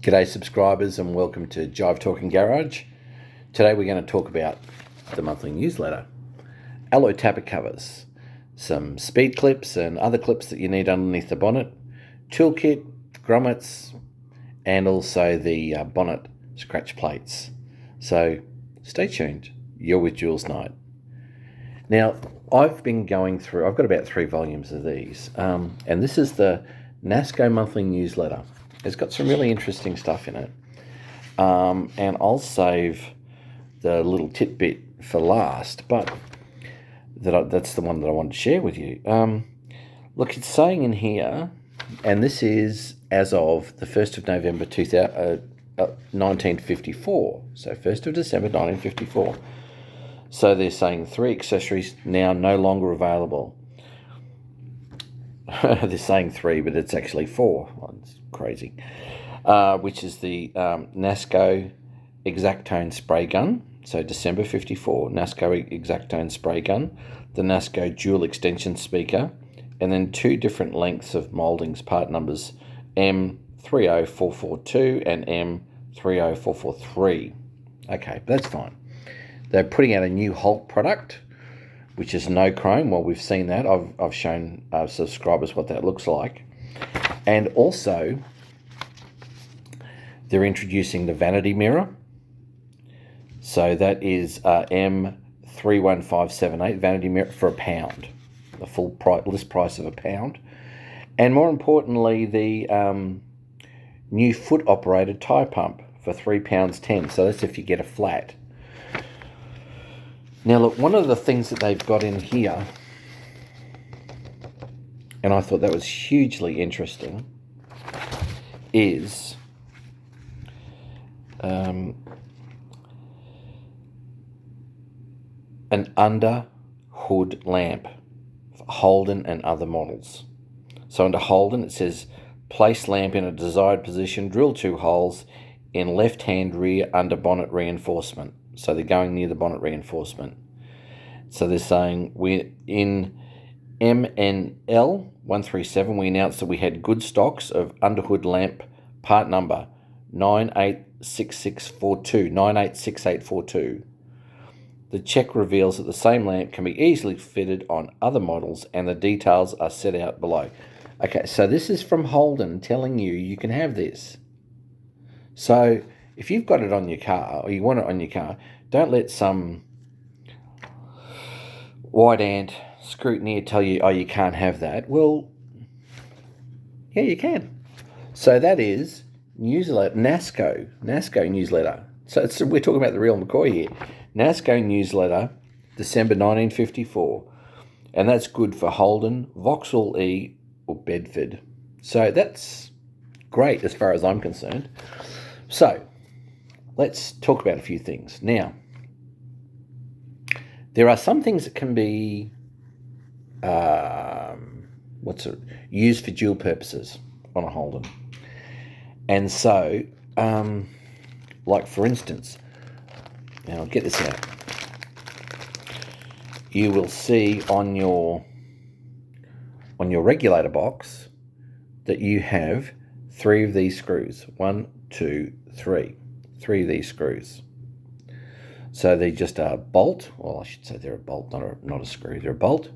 G'day subscribers and welcome to Jive Talking Garage. Today we're going to talk about the monthly newsletter, alloy tapper covers, some speed clips and other clips that you need underneath the bonnet, toolkit, grommets, and also the bonnet scratch plates. So stay tuned. You're with Jules Knight. Now I've been going through, I've got about 3 volumes of these, and this is the Nasco monthly newsletter. It's got some really interesting stuff in it, and I'll save the little tidbit for last, but that's the one that I want to share with you. Look, it's saying in here, and this is as of the 1st of November 1954, so 1st of December 1954. So they're saying 3 accessories now no longer available. They're saying 3, but it's actually 4. Oh, it's crazy. Which is the Nasco Exactone spray gun. So December 54, Nasco Exactone spray gun, the Nasco dual extension speaker, and then 2 different lengths of mouldings, part numbers M30442 and M30443. Okay, that's fine. They're putting out a new Holt product, which is no chrome. Well, we've seen that. I've shown subscribers what that looks like. And also, they're introducing the vanity mirror. So that is M31578 vanity mirror for £1, the full list price of £1. And more importantly, the new foot-operated tyre pump for £3.10. So that's if you get a flat. Now look, one of the things that they've got in here, and I thought that was hugely interesting, is an under hood lamp for Holden and other models. So under Holden it says, place lamp in a desired position, drill 2 holes in left-hand rear under bonnet reinforcement. So they're going near the bonnet reinforcement. So they're saying, we're in MNL 137, we announced that we had good stocks of underhood lamp part number 986842. The check reveals that the same lamp can be easily fitted on other models and the details are set out below. Okay, so this is from Holden telling you can have this. So if you've got it on your car, or you want it on your car, don't let some white ant scrutineer tell you, oh, you can't have that. Well, yeah, you can. So that is newsletter, Nasco newsletter. So we're talking about the real McCoy here. Nasco newsletter, December 1954. And that's good for Holden, Vauxhall E, or Bedford. So that's great as far as I'm concerned. So let's talk about a few things. Now, there are some things that can be used for dual purposes on a Holden. And so, like for instance, now I'll get this out. You will see on your regulator box that you have 3 of these screws. 1, 2, 3. 3 of these screws. So they're just a bolt, well, I should say they're a bolt, not a screw. They're a bolt,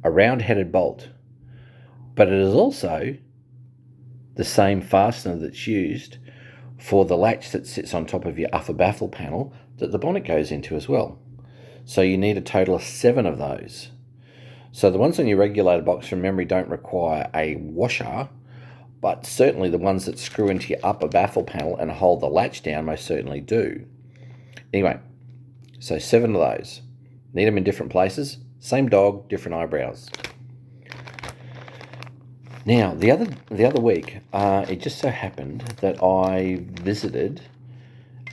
a round-headed bolt. But it is also the same fastener that's used for the latch that sits on top of your upper baffle panel that the bonnet goes into as well. So you need a total of 7 of those. So the ones on your regulator box from memory don't require a washer, but certainly the ones that screw into your upper baffle panel and hold the latch down most certainly do. Anyway, so 7 of those. Need them in different places. Same dog, different eyebrows. Now, the other week, it just so happened that I visited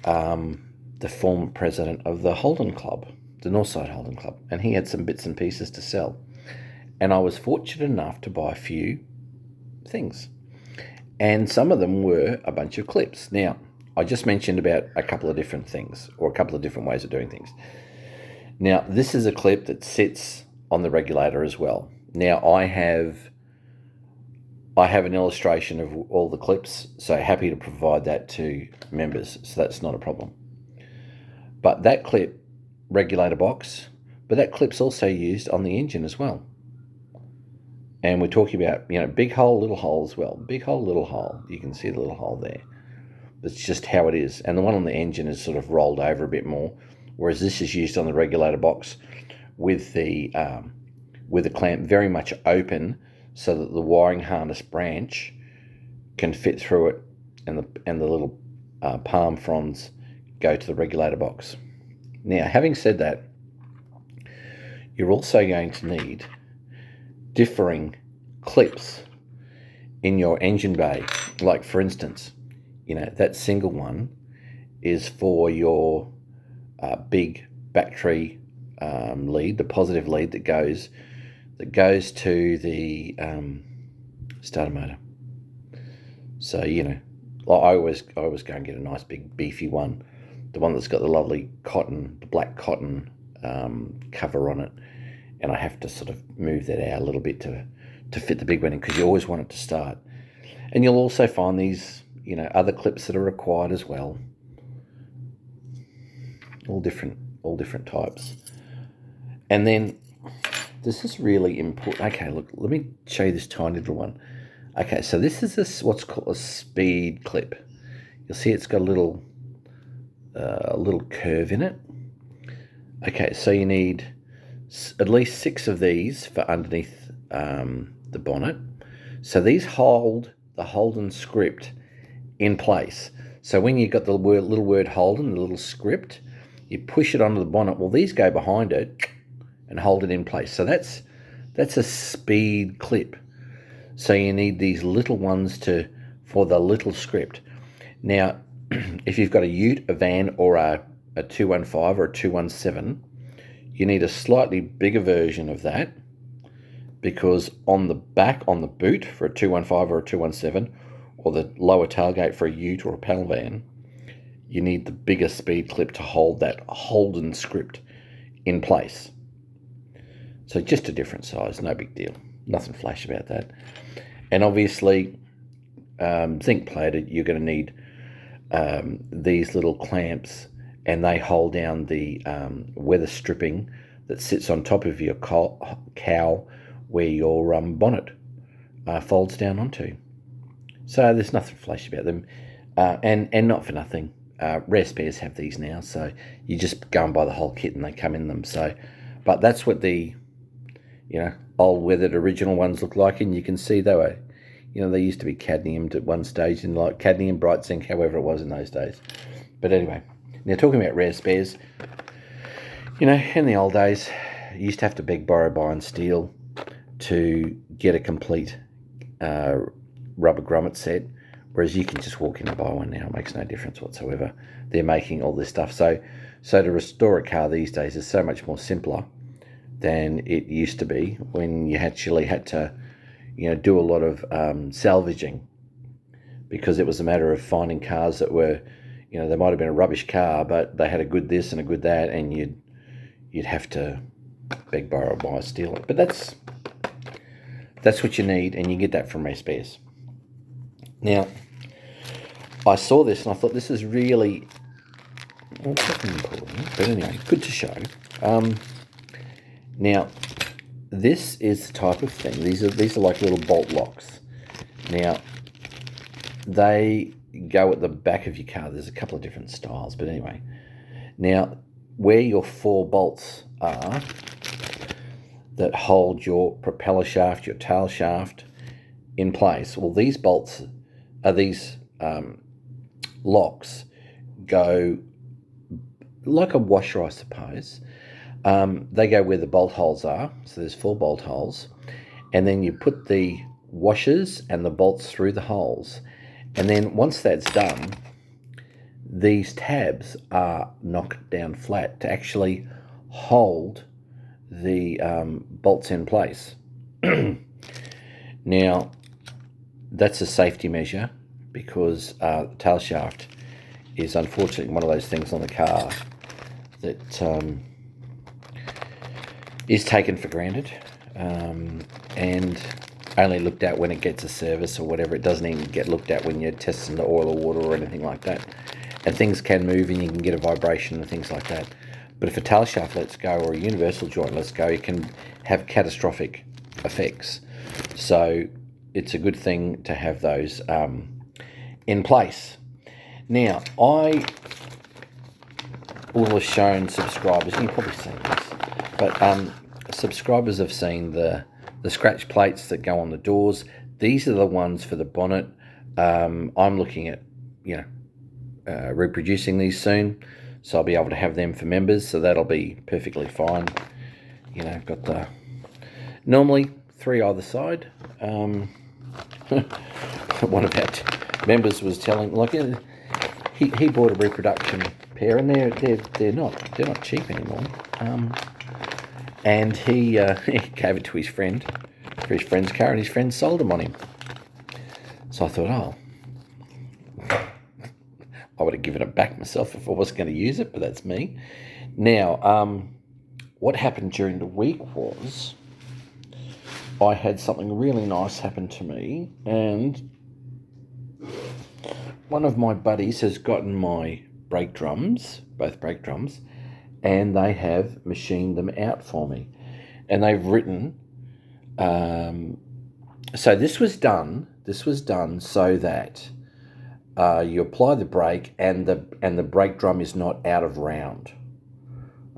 the former president of the Holden Club, the Northside Holden Club, and he had some bits and pieces to sell. And I was fortunate enough to buy a few things. And some of them were a bunch of clips. Now, I just mentioned about a couple of different things, or a couple of different ways of doing things. Now, this is a clip that sits on the regulator as well. Now, I have I have an illustration of all the clips, so happy to provide that to members, so that's not a problem. But that clip, regulator box, but that clip's also used on the engine as well. And we're talking about, big hole, little hole as well. Big hole, little hole. You can see the little hole there. That's just how it is. And the one on the engine is sort of rolled over a bit more, whereas this is used on the regulator box with the clamp very much open, so that the wiring harness branch can fit through it, and the little palm fronds go to the regulator box. Now, having said that, you're also going to need differing clips in your engine bay. Like, for instance, that single one is for your big battery lead, the positive lead that goes to the starter motor. So I always go and get a nice big beefy one, the one that's got the lovely black cotton cover on it, and I have to sort of move that out a little bit to fit the big one in, because you always want it to start. And you'll also find these other clips that are required as well, all different types. And then this is really important. Okay, look, let me show you this tiny little one. Okay, so this is what's called a speed clip. You'll see it's got a little curve in it. Okay, so you need at least 6 of these for underneath the bonnet. So these hold the Holden script in place. So when you've got the little word Holden, the little script, you push it onto the bonnet. Well, these go behind it and hold it in place. So that's a speed clip. So you need these little ones for the little script. Now, if you've got a ute, a van, or a 215 or a 217, you need a slightly bigger version of that, because on the back, on the boot for a 215 or a 217, or the lower tailgate for a ute or a panel van, you need the bigger speed clip to hold that Holden script in place. So just a different size, no big deal. Nothing flash about that. And obviously, zinc plated, you're going to need these little clamps, and they hold down the weather stripping that sits on top of your cowl where your bonnet folds down onto. So there's nothing flash about them. And not for nothing, Rare Spares have these now, so you just go and buy the whole kit and they come in them. So, but that's what the old weathered original ones look like, and you can see they were, they used to be cadmiumed at one stage, and like cadmium, bright zinc, however it was in those days. But anyway, now talking about Rare Spares, in the old days, you used to have to beg, borrow, buy and steal to get a complete rubber grommet set, whereas you can just walk in and buy one now. It makes no difference whatsoever. They're making all this stuff. So to restore a car these days is so much more simpler than it used to be, when you actually had to, do a lot of salvaging, because it was a matter of finding cars that were, they might have been a rubbish car, but they had a good this and a good that, and you'd have to beg, borrow, buy, steal it. But that's what you need, and you get that from Rare Spares. Now, I saw this and I thought, this is really, important, but anyway, good to show. Now, this is the type of thing. These are like little bolt locks. Now, they go at the back of your car. There's a couple of different styles, but anyway. Now, where your 4 bolts are that hold your propeller shaft, your tail shaft in place, well, these bolts these locks go like a washer, I suppose. They go where the bolt holes are, so there's 4 bolt holes, and then you put the washers and the bolts through the holes, and then once that's done, these tabs are knocked down flat to actually hold the bolts in place. Now, that's a safety measure, because the tail shaft is unfortunately one of those things on the car that is taken for granted, and only looked at when it gets a service or whatever. It doesn't even get looked at when you're testing the oil or water or anything like that. And things can move and you can get a vibration and things like that. But if a tail shaft lets go or a universal joint lets go, it can have catastrophic effects. So it's a good thing to have those in place. Now, I will have shown subscribers, and you've probably seen this, but subscribers have seen the scratch plates that go on the doors. These are the ones for the bonnet. I'm looking at, reproducing these soon, so I'll be able to have them for members, so that'll be perfectly fine. I've got the normally 3 either side. One of our members was telling, like, he bought a reproduction pair, and they're not cheap anymore. And he gave it to his friend for his friend's car, and his friend sold them on him. So I thought, I would have given it back myself if I wasn't going to use it, but that's me. Now, what happened during the week was I had something really nice happen to me, and one of my buddies has gotten my brake drums, both brake drums, and they have machined them out for me. And they've written, so this was done so that you apply the brake and the brake drum is not out of round.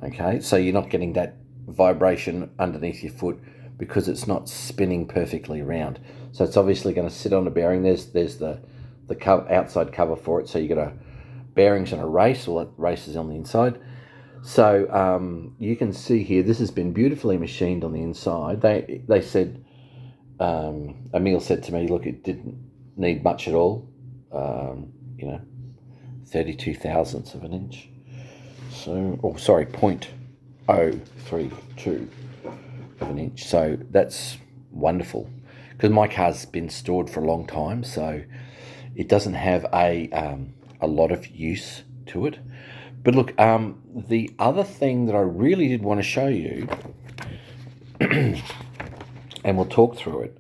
Okay, so you're not getting that vibration underneath your foot because it's not spinning perfectly around. So it's obviously going to sit on a bearing. There's the outside cover for it. So you got a bearings and a race. Well, that race is on the inside. So you can see here, this has been beautifully machined on the inside. They said, Emil said to me, look, it didn't need much at all. 32 thousandths of an inch. So, 0.032 of an inch. So that's wonderful, because my car's been stored for a long time, so it doesn't have a lot of use to it. But look, the other thing that I really did want to show you, and we'll talk through it.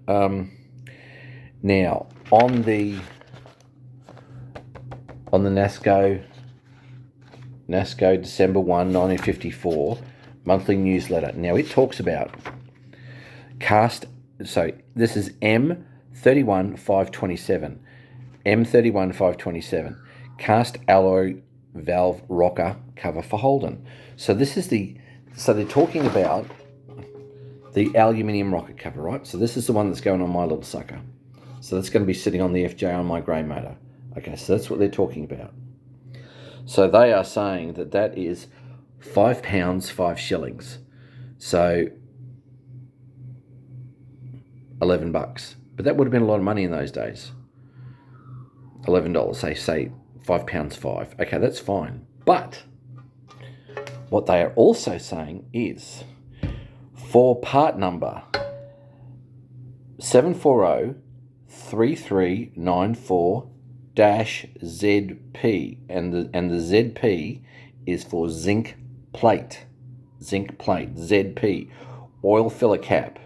Now, on the Nasco December 1, 1954 monthly newsletter. Now, it talks about this is M31527. M31527. Cast alloy valve rocker cover for Holden. So they're talking about the aluminium rocker cover, right? So this is the one that's going on my little sucker. So that's going to be sitting on the FJ on my grey motor. Okay, so that's what they're talking about. So they are saying that is £5, 5 shillings. So $11. But that would have been a lot of money in those days. $11, say £5, 5. Okay, that's fine. But what they are also saying is for part number 740-3394-ZP, and the ZP is for zinc plate, ZP, oil filler cap,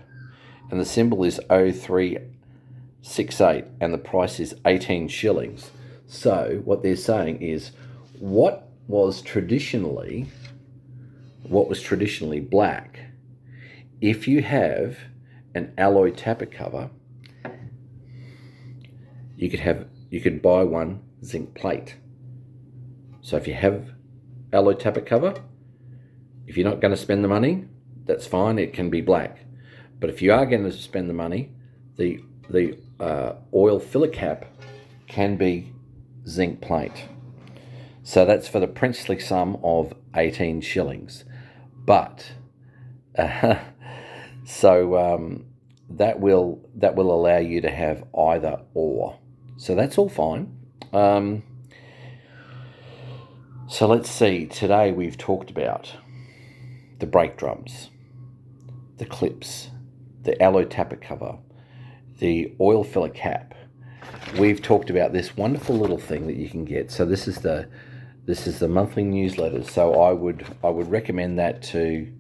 and the symbol is 0368, and the price is 18 shillings. So what they're saying is what was traditionally black, if you have an alloy tappet cover, you could buy one zinc plate. So if you have alloy tappet cover, if you're not going to spend the money, that's fine, it can be black. But if you are going to spend the money, the oil filler cap can be zinc plate. So that's for the princely sum of 18 shillings. But that will allow you to have either or. So that's all fine. So let's see. Today we've talked about the brake drums, the clips, the alloy tappet cover, the oil filler cap. We've talked about this wonderful little thing that you can get. So this is the monthly newsletter. So I would recommend that to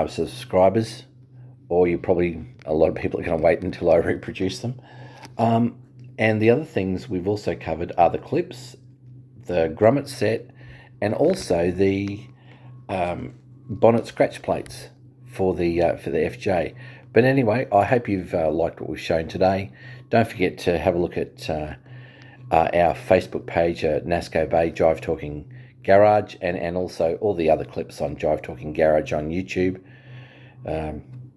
subscribers or a lot of people are going to wait until I reproduce them. And the other things we've also covered are the clips, the grommet set, and also the bonnet scratch plates for the FJ. But anyway, I hope you've liked what we've shown today. Don't forget to have a look at our Facebook page, Nasco Bay Jive Talking Garage, and also all the other clips on Jive Talking Garage on YouTube.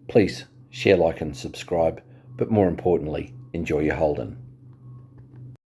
Please share, like, and subscribe, but more importantly, enjoy your Holden.